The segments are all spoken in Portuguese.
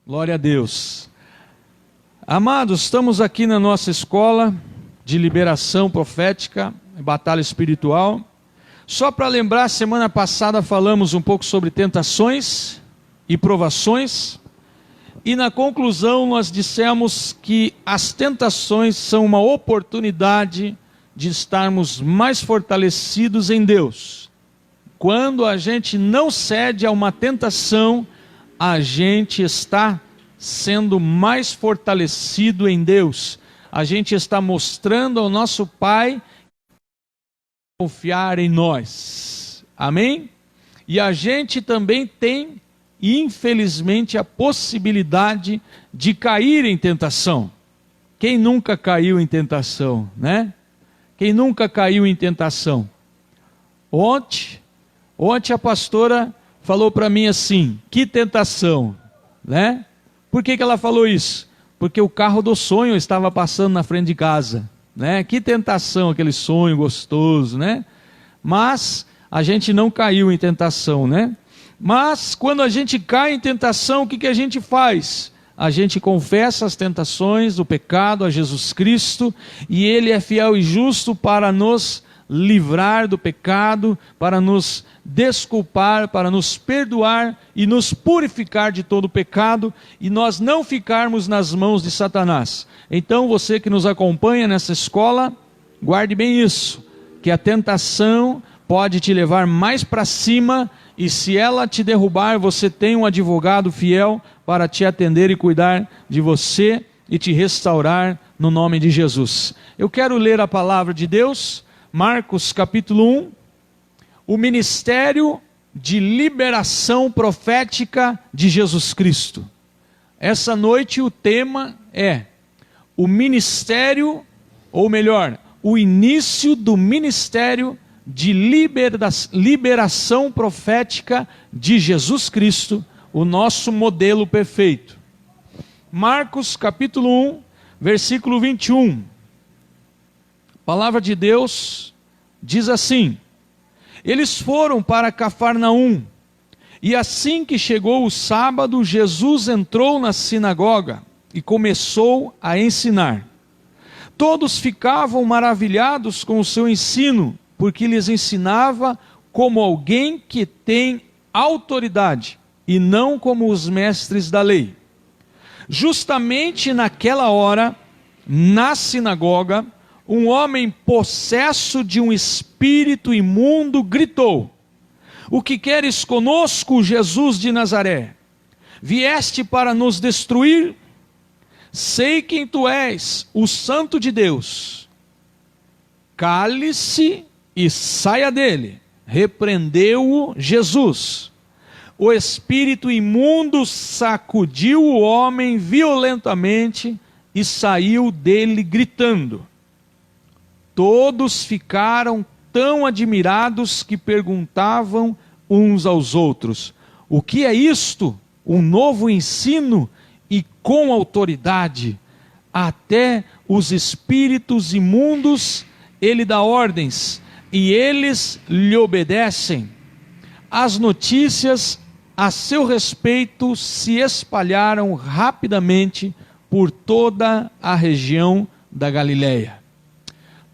Glória a Deus. Amados, estamos aqui na nossa escola de liberação profética, batalha espiritual. Só para lembrar, semana passada falamos um pouco sobre tentações e provações. E na conclusão nós dissemos que as tentações são uma oportunidade de estarmos mais fortalecidos em Deus. Quando a gente não cede a uma tentação, a gente está sendo mais fortalecido em Deus. A gente está mostrando ao nosso Pai confiar em nós. Amém? E a gente também tem, infelizmente, a possibilidade de cair em tentação. Quem nunca caiu em tentação, né? Quem nunca caiu em tentação? Ontem a pastora falou para mim assim, que tentação, né? Por que ela falou isso? Porque o carro do sonho estava passando na frente de casa, né? Que tentação, aquele sonho gostoso, né? Mas a gente não caiu em tentação, né? Mas quando a gente cai em tentação, o que a gente faz? A gente confessa as tentações do pecado a Jesus Cristo, e Ele é fiel e justo para nos livrar do pecado, para nos desculpar, para nos perdoar e nos purificar de todo o pecado, e nós não ficarmos nas mãos de Satanás. Então você que nos acompanha nessa escola, guarde bem isso, que a tentação pode te levar mais para cima, e se ela te derrubar, você tem um advogado fiel para te atender e cuidar de você e te restaurar no nome de Jesus. Eu quero ler a palavra de Deus, Marcos capítulo 1, o ministério de liberação profética de Jesus Cristo. Essa noite o tema é o ministério, ou melhor, o início do ministério de liberação profética de Jesus Cristo, o nosso modelo perfeito. Marcos capítulo 1, versículo 21. A palavra de Deus diz assim: eles foram para Cafarnaum, e assim que chegou o sábado, Jesus entrou na sinagoga e começou a ensinar. Todos ficavam maravilhados com o seu ensino, porque lhes ensinava como alguém que tem autoridade, e não como os mestres da lei. Justamente naquela hora, na sinagoga, um homem possesso de um espírito imundo gritou: o que queres conosco, Jesus de Nazaré? Vieste para nos destruir? Sei quem tu és, o Santo de Deus. Cale-se e saia dele, repreendeu-o Jesus. O espírito imundo sacudiu o homem violentamente e saiu dele gritando. Todos ficaram tão admirados que perguntavam uns aos outros: o que é isto? Um novo ensino e com autoridade. Até os espíritos imundos ele dá ordens e eles lhe obedecem. As notícias a seu respeito se espalharam rapidamente por toda a região da Galileia.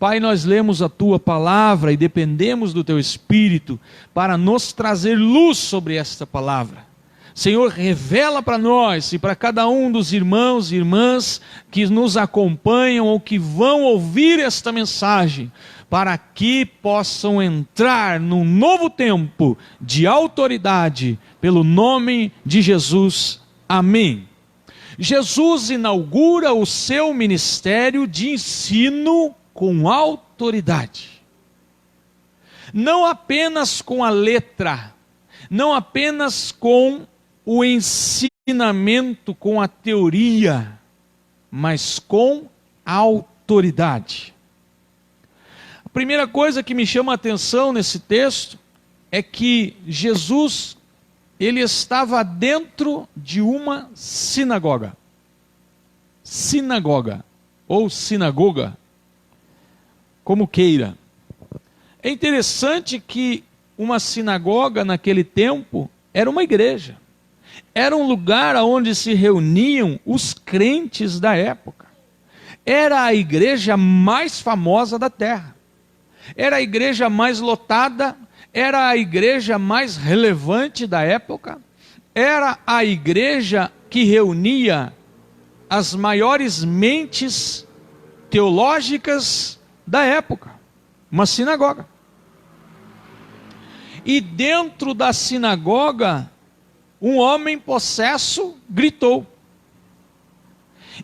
Pai, nós lemos a Tua palavra e dependemos do Teu Espírito para nos trazer luz sobre esta palavra. Senhor, revela para nós e para cada um dos irmãos e irmãs que nos acompanham ou que vão ouvir esta mensagem, para que possam entrar num novo tempo de autoridade, pelo nome de Jesus. Amém. Jesus inaugura o seu ministério de ensino com autoridade. Não apenas com a letra, não apenas com o ensinamento, com a teoria, mas com autoridade. A primeira coisa que me chama a atenção nesse texto é que Jesus, ele estava dentro de uma sinagoga. Sinagoga, ou sinagoga, como queira. É interessante que uma sinagoga naquele tempo era uma igreja. Era um lugar onde se reuniam os crentes da época. Era a igreja mais famosa da terra. Era a igreja mais lotada, era a igreja mais relevante da época. Era a igreja que reunia as maiores mentes teológicas da época. Uma sinagoga. E dentro da sinagoga, um homem possesso gritou.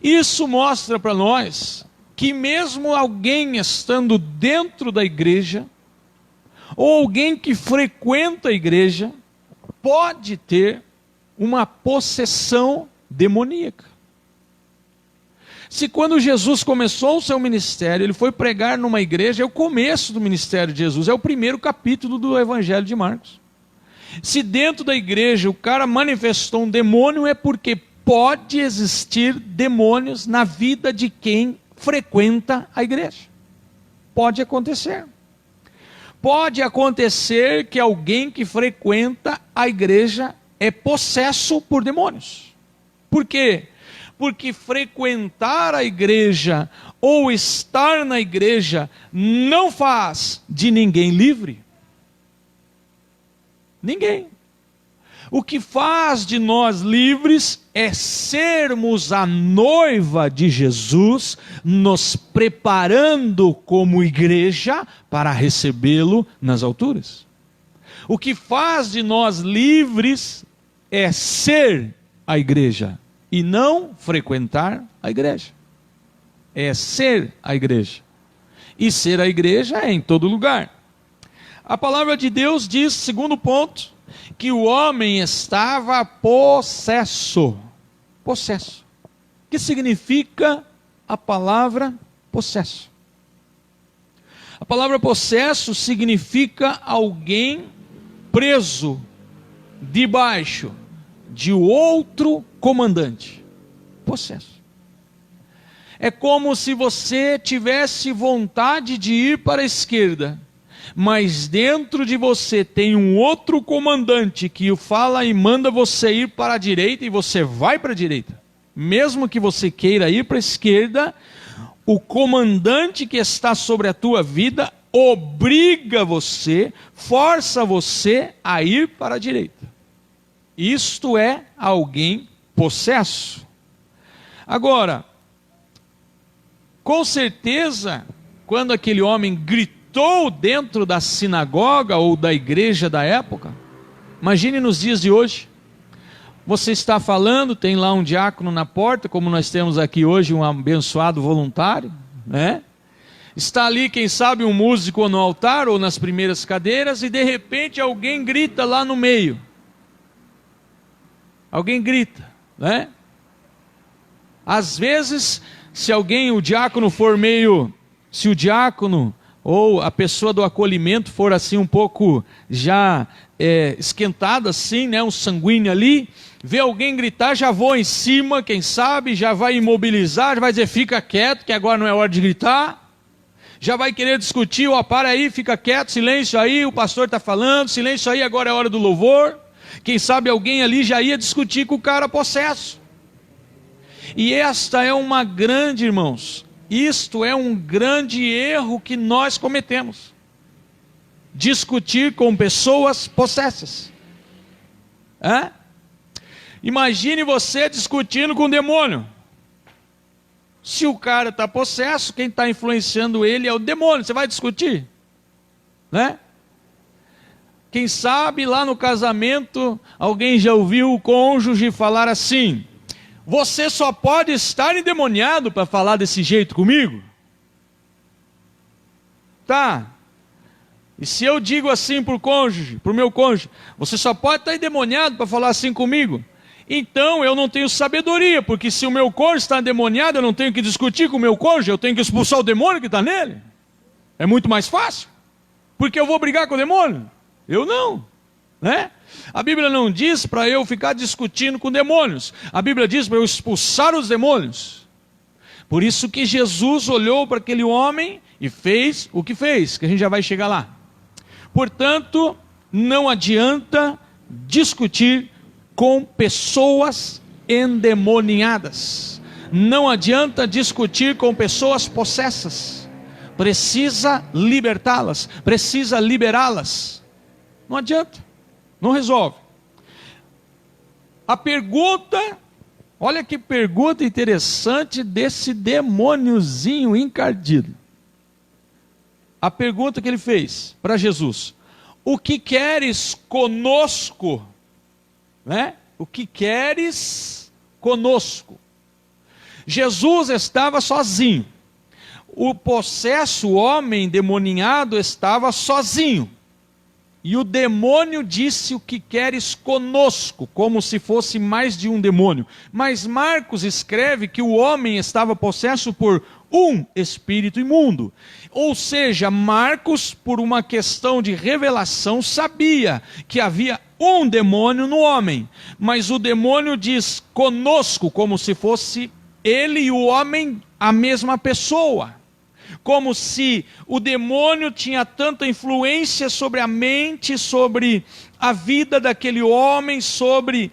Isso mostra para nós que mesmo alguém estando dentro da igreja, ou alguém que frequenta a igreja, pode ter uma possessão demoníaca. Se quando Jesus começou o seu ministério, ele foi pregar numa igreja, é o começo do ministério de Jesus, é o primeiro capítulo do Evangelho de Marcos. Se dentro da igreja o cara manifestou um demônio, é porque pode existir demônios na vida de quem frequenta a igreja. Pode acontecer. Pode acontecer que alguém que frequenta a igreja é possesso por demônios. Por quê? Porque frequentar a igreja ou estar na igreja não faz de ninguém livre. Ninguém. O que faz de nós livres é sermos a noiva de Jesus, nos preparando como igreja para recebê-lo nas alturas. O que faz de nós livres é ser a igreja e não frequentar a igreja. É ser a igreja. E ser a igreja é em todo lugar. A palavra de Deus diz, segundo ponto, que o homem estava possesso. Possesso. O que significa a palavra possesso? A palavra possesso significa alguém preso debaixo de outro comandante. Possesso. É como se você tivesse vontade de ir para a esquerda, mas dentro de você tem um outro comandante que fala e manda você ir para a direita e você vai para a direita. Mesmo que você queira ir para a esquerda, o comandante que está sobre a tua vida obriga você, força você a ir para a direita. Isto é alguém possesso. Agora, com certeza, quando aquele homem gritou dentro da sinagoga ou da igreja da época, imagine nos dias de hoje, você está falando, tem lá um diácono na porta, como nós temos aqui hoje um abençoado voluntário, né? Está ali, quem sabe, um músico no altar ou nas primeiras cadeiras, e de repente alguém grita lá no meio. Alguém grita, né? Às vezes, se alguém, o diácono for meio, se o diácono ou a pessoa do acolhimento for assim um pouco já esquentado assim, né, um sanguíneo ali, vê alguém gritar, já voa em cima, quem sabe, já vai imobilizar, já vai dizer, fica quieto, que agora não é hora de gritar. Já vai querer discutir, ó, para aí, fica quieto, silêncio aí, o pastor está falando, silêncio aí, agora é hora do louvor. Quem sabe alguém ali já ia discutir com o cara possesso. E esta é uma grande, irmãos, isto é um grande erro que nós cometemos. Discutir com pessoas possessas. Imagine você discutindo com um demônio. Se o cara está possesso, quem está influenciando ele é o demônio. Você vai discutir? Né? Quem sabe lá no casamento, alguém já ouviu o cônjuge falar assim, você só pode estar endemoniado para falar desse jeito comigo? Tá. E se eu digo assim para o cônjuge, para o meu cônjuge, você só pode estar endemoniado para falar assim comigo? Então eu não tenho sabedoria, porque se o meu cônjuge está endemoniado, eu não tenho que discutir com o meu cônjuge, eu tenho que expulsar o demônio que está nele. É muito mais fácil. Porque eu vou brigar com o demônio? Eu não. Né? A Bíblia não diz para eu ficar discutindo com demônios. A Bíblia diz para eu expulsar os demônios. Por isso que Jesus olhou para aquele homem e fez o que fez, que a gente já vai chegar lá. Portanto, não adianta discutir com pessoas endemoniadas. Não adianta discutir com pessoas possessas. Precisa libertá-las, precisa liberá-las. Não adianta, não resolve. A pergunta, olha que pergunta interessante desse demôniozinho encardido. A pergunta que ele fez para Jesus: o que queres conosco? Né? O que queres conosco? Jesus estava sozinho. O possesso, o homem endemoniado, estava sozinho. E o demônio disse: o que queres conosco? Como se fosse mais de um demônio. Mas Marcos escreve que o homem estava possesso por um espírito imundo. Ou seja, Marcos, por uma questão de revelação, sabia que havia um demônio no homem. Mas o demônio diz conosco, como se fosse ele e o homem a mesma pessoa. Como se o demônio tinha tanta influência sobre a mente, sobre a vida daquele homem, sobre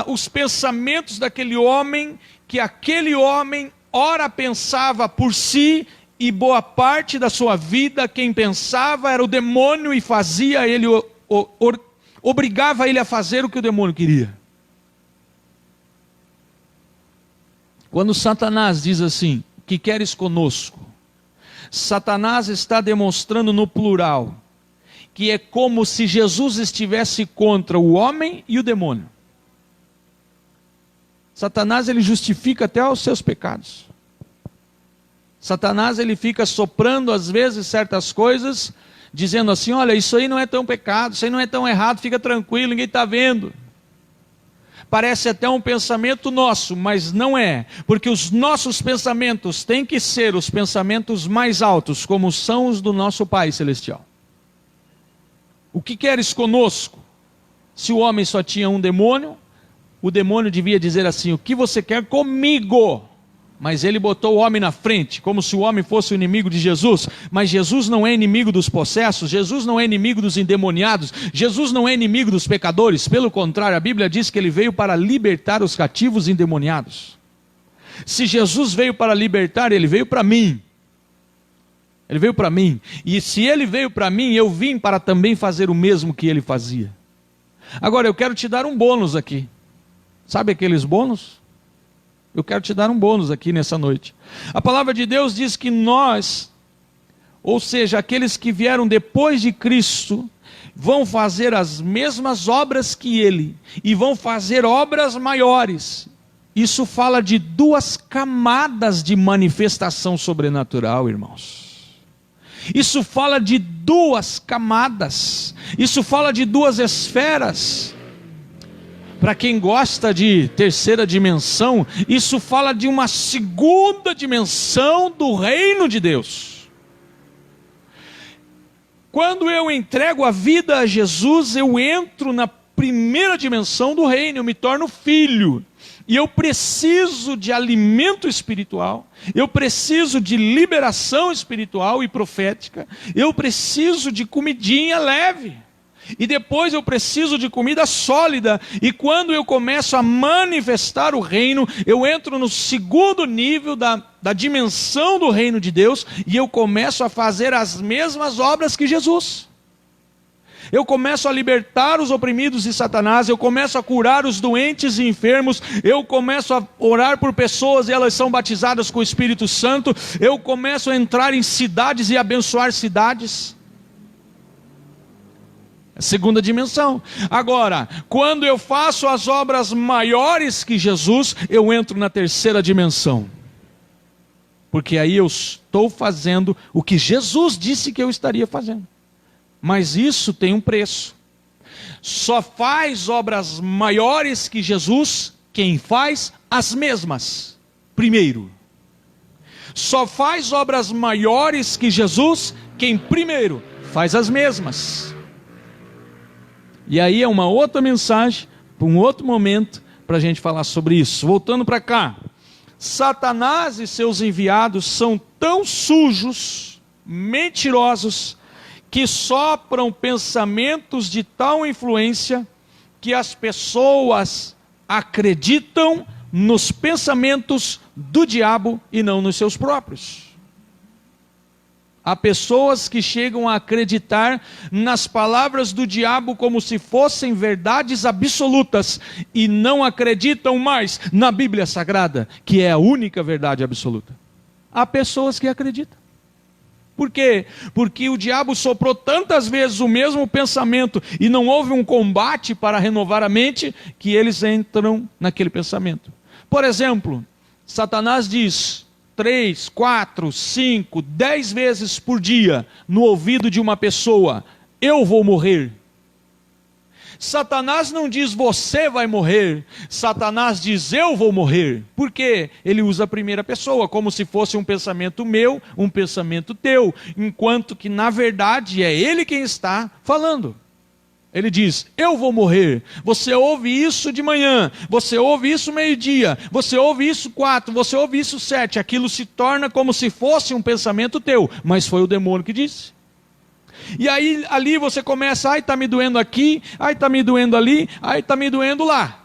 os pensamentos daquele homem, que aquele homem ora pensava por si, e boa parte da sua vida quem pensava era o demônio, e fazia ele, obrigava ele a fazer o que o demônio queria. Quando Satanás diz assim: o que queres conosco? Satanás está demonstrando no plural, que é como se Jesus estivesse contra o homem e o demônio. Satanás, ele justifica até os seus pecados. Satanás, ele fica soprando às vezes certas coisas, dizendo assim: olha, isso aí não é tão pecado, isso aí não é tão errado, fica tranquilo, ninguém está vendo. Parece até um pensamento nosso, mas não é, porque os nossos pensamentos têm que ser os pensamentos mais altos, como são os do nosso Pai Celestial. O que queres conosco? Se o homem só tinha um demônio, o demônio devia dizer assim: o que você quer comigo? Mas ele botou o homem na frente, como se o homem fosse o inimigo de Jesus. Mas Jesus não é inimigo dos possessos, Jesus não é inimigo dos endemoniados, Jesus não é inimigo dos pecadores. Pelo contrário, a Bíblia diz que ele veio para libertar os cativos e endemoniados. Se Jesus veio para libertar, ele veio para mim. Ele veio para mim. E se ele veio para mim, eu vim para também fazer o mesmo que ele fazia. Agora eu quero te dar um bônus aqui. Sabe aqueles bônus? Eu quero te dar um bônus aqui nessa noite. A palavra de Deus diz que nós, ou seja, aqueles que vieram depois de Cristo, vão fazer as mesmas obras que Ele, e vão fazer obras maiores. Isso fala de duas camadas de manifestação sobrenatural, irmãos. Isso fala de duas camadas. Isso fala de duas esferas. Para quem gosta de terceira dimensão, isso fala de uma segunda dimensão do reino de Deus. Quando eu entrego a vida a Jesus, eu entro na primeira dimensão do reino, eu me torno filho. E eu preciso de alimento espiritual, eu preciso de liberação espiritual e profética, eu preciso de comidinha leve. E depois eu preciso de comida sólida. E quando eu começo a manifestar o reino, eu entro no segundo nível da dimensão do reino de Deus, e eu começo a fazer as mesmas obras que Jesus. Eu começo a libertar os oprimidos de Satanás, eu começo a curar os doentes e enfermos, eu começo a orar por pessoas e elas são batizadas com o Espírito Santo, eu começo a entrar em cidades e abençoar cidades. Segunda dimensão. Agora, quando eu faço as obras maiores que Jesus, eu entro na terceira dimensão. Porque aí eu estou fazendo o que Jesus disse que eu estaria fazendo. Mas isso tem um preço. Só faz obras maiores que Jesus quem faz as mesmas primeiro. Só faz obras maiores que Jesus quem primeiro faz as mesmas. E aí é uma outra mensagem, para um outro momento, para a gente falar sobre isso. Voltando para cá, Satanás e seus enviados são tão sujos, mentirosos, que sopram pensamentos de tal influência, que as pessoas acreditam nos pensamentos do diabo e não nos seus próprios. Há pessoas que chegam a acreditar nas palavras do diabo como se fossem verdades absolutas e não acreditam mais na Bíblia Sagrada, que é a única verdade absoluta. Há pessoas que acreditam. Por quê? Porque o diabo soprou tantas vezes o mesmo pensamento e não houve um combate para renovar a mente, que eles entram naquele pensamento. Por exemplo, Satanás diz 3, 4, 5, 10 vezes por dia no ouvido de uma pessoa: eu vou morrer. Satanás não diz você vai morrer, Satanás diz eu vou morrer. Por quê? Ele usa a primeira pessoa, como se fosse um pensamento meu, um pensamento teu, enquanto que na verdade é ele quem está falando. Ele diz, eu vou morrer. Você ouve isso de manhã, você ouve isso meio-dia, você ouve isso 4, você ouve isso 7. Aquilo se torna como se fosse um pensamento teu, mas foi o demônio que disse. E aí ali você começa, ai está me doendo aqui, ai está me doendo ali, ai está me doendo lá.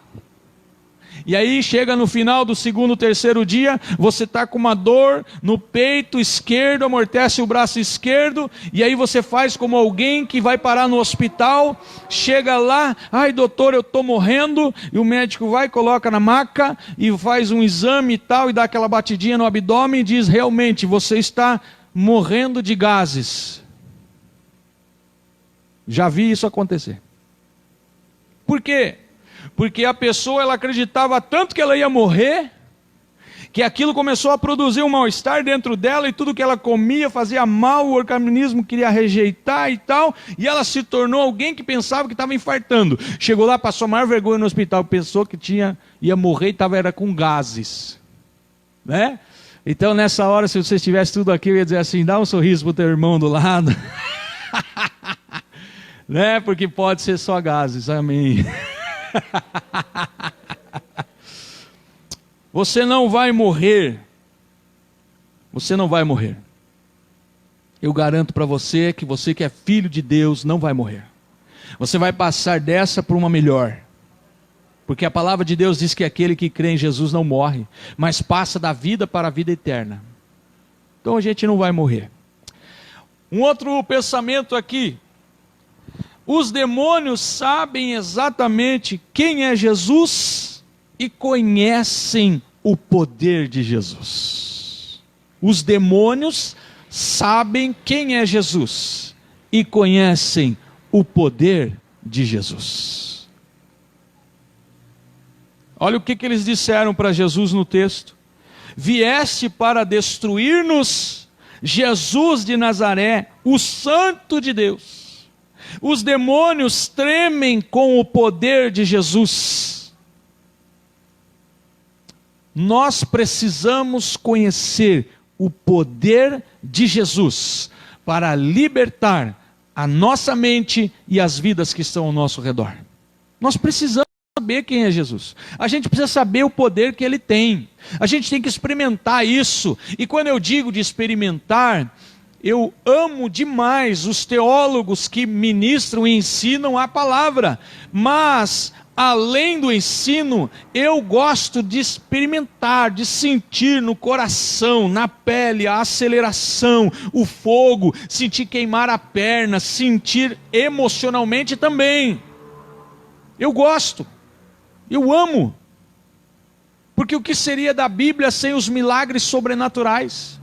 E aí chega no final do segundo, terceiro dia, você está com uma dor no peito esquerdo, amortece o braço esquerdo, e aí você faz como alguém que vai parar no hospital, chega lá, ai doutor, eu estou morrendo, e o médico vai, coloca na maca, e faz um exame e tal, e dá aquela batidinha no abdômen, e diz, realmente, você está morrendo de gases. Já vi isso acontecer. Por quê? Porque a pessoa ela acreditava tanto que ela ia morrer, que aquilo começou a produzir um mal-estar dentro dela, e tudo que ela comia fazia mal, o organismo queria rejeitar e tal, e ela se tornou alguém que pensava que estava infartando. Chegou lá, passou a maior vergonha no hospital, pensou que ia morrer e era com gases. Né? Então nessa hora, se você estivesse tudo aqui, eu ia dizer assim, dá um sorriso para o teu irmão do lado. Né? Porque pode ser só gases, amém. Você não vai morrer. Você não vai morrer. Eu garanto para você que é filho de Deus não vai morrer. Você vai passar dessa para uma melhor. Porque a palavra de Deus diz que aquele que crê em Jesus não morre, mas passa da vida para a vida eterna. Então a gente não vai morrer. Um outro pensamento aqui. Os demônios sabem exatamente quem é Jesus e conhecem o poder de Jesus. Os demônios sabem quem é Jesus e conhecem o poder de Jesus. Olha o que eles disseram para Jesus no texto. Vieste para destruir-nos, Jesus de Nazaré, o Santo de Deus. Os demônios tremem com o poder de Jesus. Nós precisamos conhecer o poder de Jesus para libertar a nossa mente e as vidas que estão ao nosso redor. Nós precisamos saber quem é Jesus. A gente precisa saber o poder que ele tem. A gente tem que experimentar isso. E quando eu digo de experimentar, eu amo demais os teólogos que ministram e ensinam a palavra, mas além do ensino, eu gosto de experimentar, de sentir no coração, na pele, a aceleração, o fogo, sentir queimar a perna, sentir emocionalmente também. Eu gosto, eu amo, porque o que seria da Bíblia sem os milagres sobrenaturais?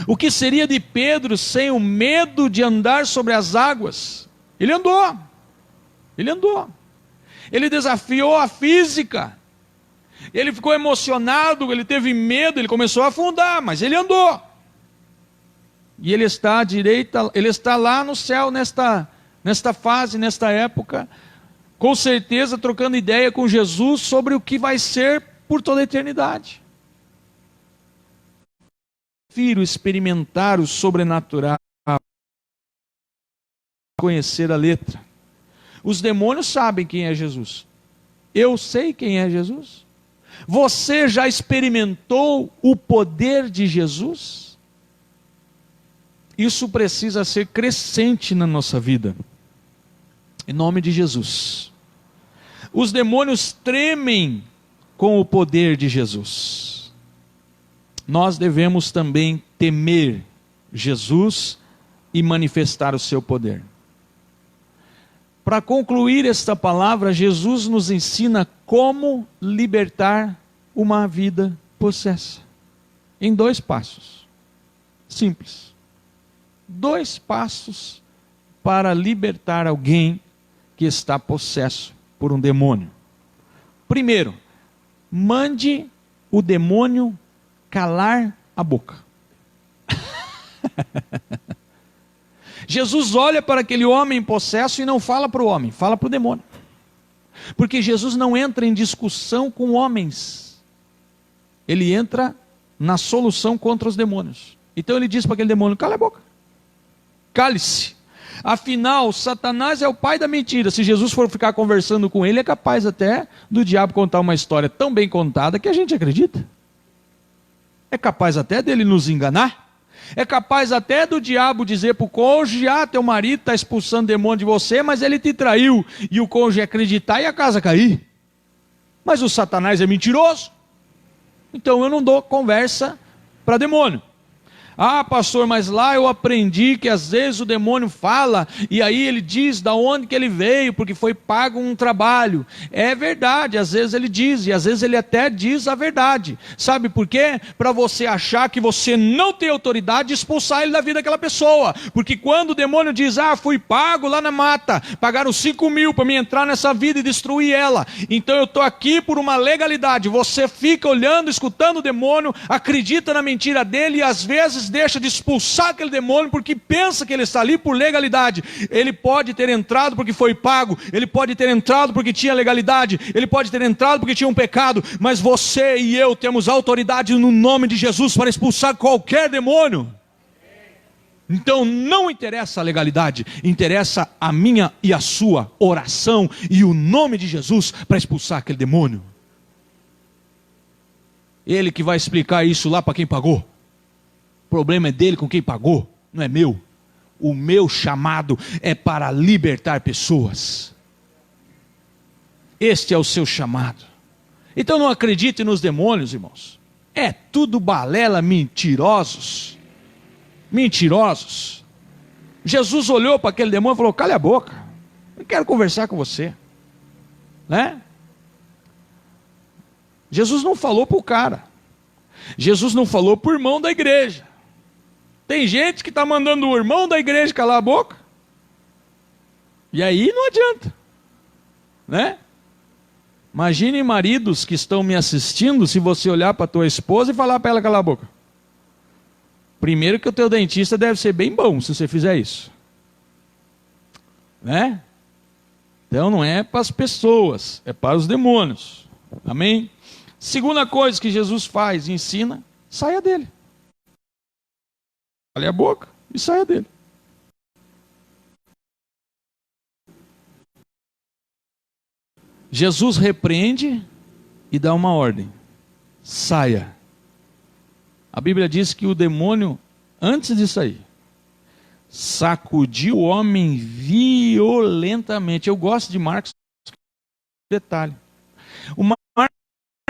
O que seria de Pedro sem o medo de andar sobre as águas? Ele andou. Ele desafiou a física. Ele ficou emocionado, ele teve medo, ele começou a afundar, mas ele andou. E ele está à direita, ele está lá no céu nesta fase, nesta época, com certeza trocando ideia com Jesus sobre o que vai ser por toda a eternidade. Prefiro experimentar o sobrenatural, conhecer a letra. Os demônios sabem quem é Jesus. Eu sei quem é Jesus. Você já experimentou o poder de Jesus? Isso precisa ser crescente na nossa vida. Em nome de Jesus. Os demônios tremem com o poder de Jesus. Nós devemos também temer Jesus e manifestar o seu poder. Para concluir esta palavra, Jesus nos ensina como libertar uma vida possessa. Em 2 passos. Simples. 2 passos para libertar alguém que está possesso por um demônio. Primeiro, mande o demônio calar a boca. Jesus olha para aquele homem possesso e não fala para o homem, fala para o demônio. Porque Jesus não entra em discussão com homens. Ele entra na solução contra os demônios. Então ele diz para aquele demônio: cala a boca. Cale-se. Afinal, Satanás é o pai da mentira. Se Jesus for ficar conversando com ele, é capaz até do diabo contar uma história tão bem contada que a gente acredita. É capaz até dele nos enganar. É capaz até do diabo dizer para o cônjuge: ah, teu marido está expulsando demônio de você, mas ele te traiu. E o cônjuge acreditar e a casa cair. Mas o Satanás é mentiroso. Então eu não dou conversa para demônio. Ah, pastor, mas lá eu aprendi que às vezes o demônio fala e aí ele diz da onde que ele veio, porque foi pago um trabalho. É verdade, às vezes ele diz, e às vezes ele até diz a verdade. Sabe por quê? Para você achar que você não tem autoridade de expulsar ele da vida daquela pessoa. Porque quando o demônio diz: ah, fui pago lá na mata, pagaram 5 mil para me entrar nessa vida e destruir ela, então eu estou aqui por uma legalidade. Você fica olhando, escutando o demônio, acredita na mentira dele e às vezes deixa de expulsar aquele demônio porque pensa que ele está ali por legalidade. Ele pode ter entrado porque foi pago, ele pode ter entrado porque tinha legalidade, ele pode ter entrado porque tinha um pecado, mas você e eu temos autoridade no nome de Jesus para expulsar qualquer demônio. Então não interessa a legalidade, interessa a minha e a sua oração e o nome de Jesus para expulsar aquele demônio. Ele que vai explicar isso lá para quem pagou. O problema é dele com quem pagou, não é meu. O meu chamado é para libertar pessoas. Este é o seu chamado. Então não acredite nos demônios, irmãos. É tudo balela, mentirosos. Mentirosos. Jesus olhou para aquele demônio e falou: cale a boca, eu quero conversar com você. Né? Jesus não falou para o cara. Jesus não falou para o irmão da igreja. Tem gente que está mandando o irmão da igreja calar a boca. E aí não adianta. Né? Imagine maridos que estão me assistindo, se você olhar para a tua esposa e falar para ela calar a boca. Primeiro que o teu dentista deve ser bem bom se você fizer isso. Né? Então não é para as pessoas, é para os demônios. Amém? Segunda coisa que Jesus faz e ensina: saia dele. Cale a boca e saia dele. Jesus repreende e dá uma ordem: saia. A Bíblia diz que o demônio, antes de sair, sacudiu o homem violentamente. Eu gosto de Marcos, detalhe. O Marcos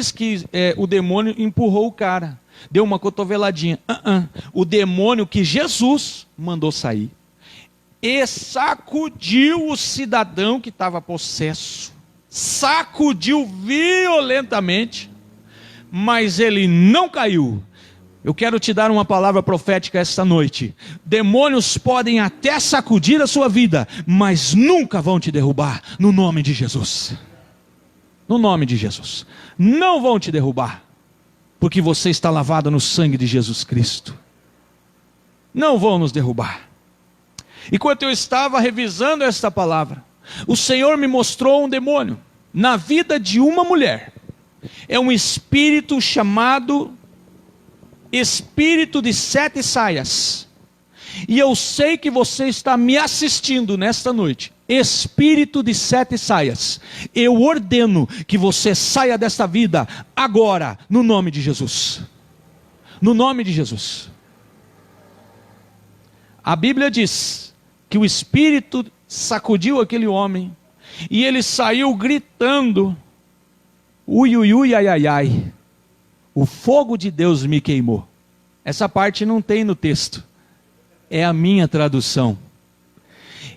diz que o demônio empurrou o cara, deu uma cotoveladinha. O demônio que Jesus mandou sair e sacudiu o cidadão que estava possesso. Sacudiu violentamente, mas ele não caiu. Eu quero te dar uma palavra profética esta noite. Demônios podem até sacudir a sua vida, mas nunca vão te derrubar, no nome de Jesus. No nome de Jesus. Não vão te derrubar, porque você está lavado no sangue de Jesus Cristo. Não vão nos derrubar. Enquanto eu estava revisando esta palavra, o Senhor me mostrou um demônio na vida de uma mulher. É um espírito chamado espírito de 7 saias. E eu sei que você está me assistindo nesta noite. Espírito de 7 saias. Eu ordeno que você saia desta vida agora, no nome de Jesus. No nome de Jesus. A Bíblia diz que o espírito sacudiu aquele homem E ele saiu gritando: ui, ui, ui, ai, ai, ai, o fogo de Deus me queimou. Essa parte não tem no texto, é a minha tradução.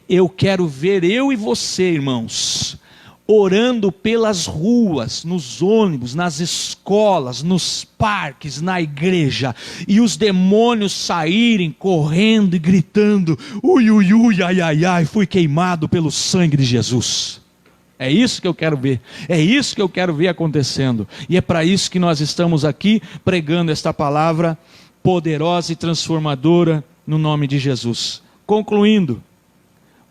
Eu quero ver eu e você, irmãos, orando pelas ruas, nos ônibus, nas escolas, nos parques, na igreja, e os demônios saírem correndo e gritando: ui, ui, ui, ai, ai, ai, fui queimado pelo sangue de Jesus. É isso que eu quero ver, é isso que eu quero ver acontecendo, e é para isso que nós estamos aqui pregando esta palavra poderosa e transformadora no nome de Jesus. Concluindo,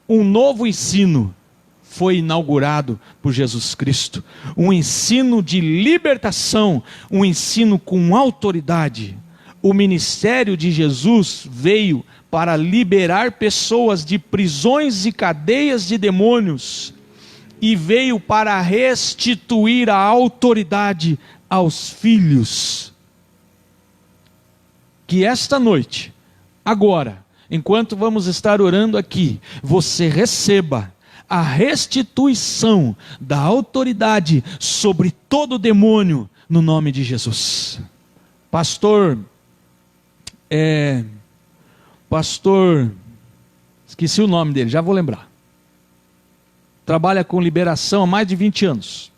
um novo ensino foi inaugurado por Jesus Cristo, um ensino de libertação, um ensino com autoridade. O ministério de Jesus veio para liberar pessoas de prisões e cadeias de demônios, e veio para restituir a autoridade aos filhos. Que esta noite, agora, enquanto vamos estar orando aqui, você receba a restituição da autoridade sobre todo demônio, no nome de Jesus. Pastor, esqueci o nome dele, já vou lembrar. Trabalha com liberação há mais de 20 anos.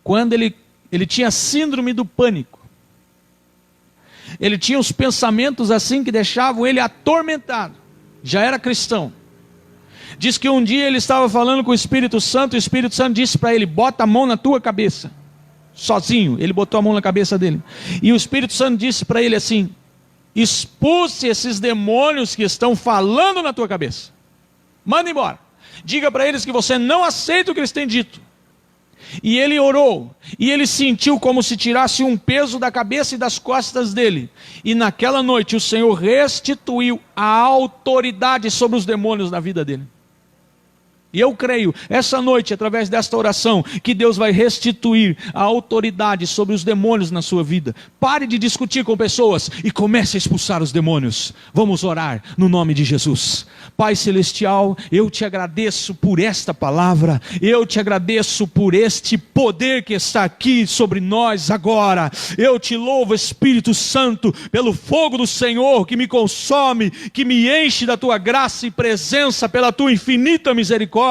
Quando ele tinha síndrome do pânico, ele tinha os pensamentos assim que deixavam ele atormentado, já era cristão. Diz que um dia ele estava falando com o Espírito Santo, e o Espírito Santo disse para ele: bota a mão na tua cabeça. Sozinho, ele botou a mão na cabeça dele, e o Espírito Santo disse para ele assim: expulse esses demônios que estão falando na tua cabeça, manda embora, diga para eles que você não aceita o que eles têm dito. E ele orou, e ele sentiu como se tirasse um peso da cabeça e das costas dele, e naquela noite o Senhor restituiu a autoridade sobre os demônios na vida dele. E eu creio, essa noite, através desta oração, que Deus vai restituir a autoridade sobre os demônios na sua vida. Pare de discutir com pessoas e comece a expulsar os demônios. Vamos orar no nome de Jesus. Pai Celestial, eu te agradeço por esta palavra, eu te agradeço por este poder que está aqui sobre nós agora. Eu te louvo, Espírito Santo, pelo fogo do Senhor que me consome, que me enche da tua graça e presença, pela tua infinita misericórdia.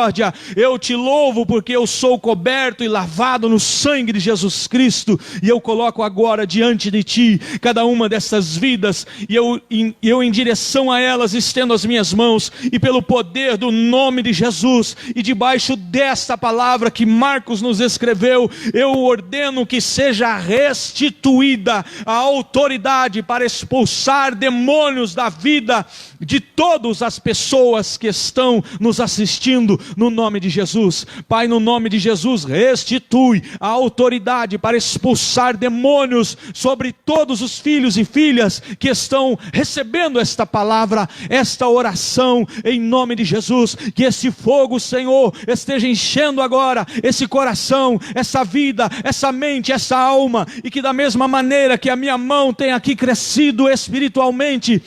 Eu te louvo porque eu sou coberto e lavado no sangue de Jesus Cristo, e eu coloco agora diante de ti cada uma dessas vidas, e eu em direção a elas estendo as minhas mãos, e pelo poder do nome de Jesus, e debaixo desta palavra que Marcos nos escreveu, eu ordeno que seja restituída a autoridade para expulsar demônios da vida de todas as pessoas que estão nos assistindo, no nome de Jesus. Pai, no nome de Jesus, restitui a autoridade para expulsar demônios sobre todos os filhos e filhas que estão recebendo esta palavra, esta oração, em nome de Jesus. Que esse fogo, Senhor, esteja enchendo agora esse coração, essa vida, essa mente, essa alma, e que da mesma maneira que a minha mão tem aqui crescido espiritualmente,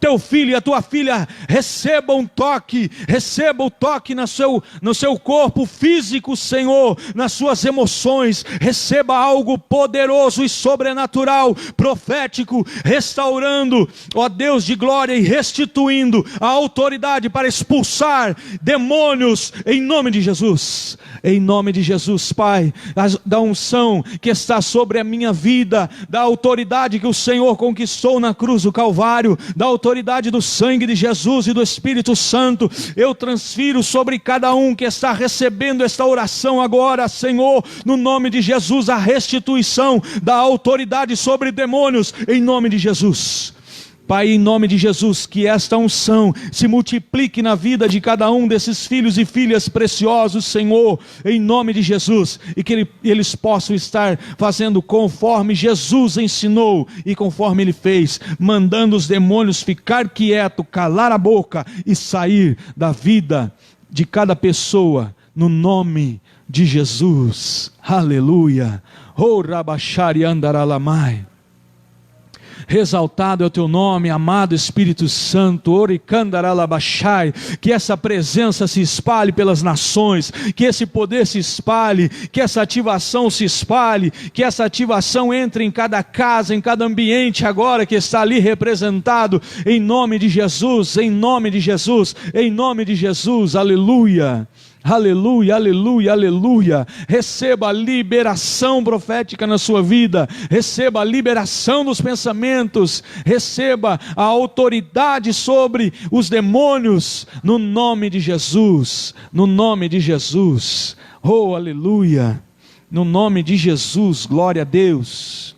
teu filho e a tua filha receba um toque, receba o toque no seu corpo físico, Senhor, nas suas emoções, receba algo poderoso e sobrenatural, profético, restaurando, ó Deus de glória, e restituindo a autoridade para expulsar demônios, em nome de Jesus. Em nome de Jesus, Pai, da unção que está sobre a minha vida, da autoridade que o Senhor conquistou na cruz do Calvário, da autoridade do sangue de Jesus e do Espírito Santo, eu transfiro sobre cada um que está recebendo esta oração agora, Senhor, no nome de Jesus, a restituição da autoridade sobre demônios, em nome de Jesus. Pai, em nome de Jesus, que esta unção se multiplique na vida de cada um desses filhos e filhas preciosos, Senhor, em nome de Jesus, e que eles possam estar fazendo conforme Jesus ensinou e conforme Ele fez, mandando os demônios ficar quieto, calar a boca e sair da vida de cada pessoa, no nome de Jesus. Aleluia. Oh, Rabachari Andaralamai. Exaltado é o teu nome, amado Espírito Santo. Oricandaralabachai. Que essa presença se espalhe pelas nações, que esse poder se espalhe, que essa ativação se espalhe, que essa ativação entre em cada casa, em cada ambiente agora que está ali representado, em nome de Jesus, em nome de Jesus, em nome de Jesus. Aleluia. Aleluia, aleluia, aleluia. Receba a liberação profética na sua vida, receba a liberação dos pensamentos, receba a autoridade sobre os demônios, no nome de Jesus, no nome de Jesus. Oh, aleluia, no nome de Jesus, glória a Deus.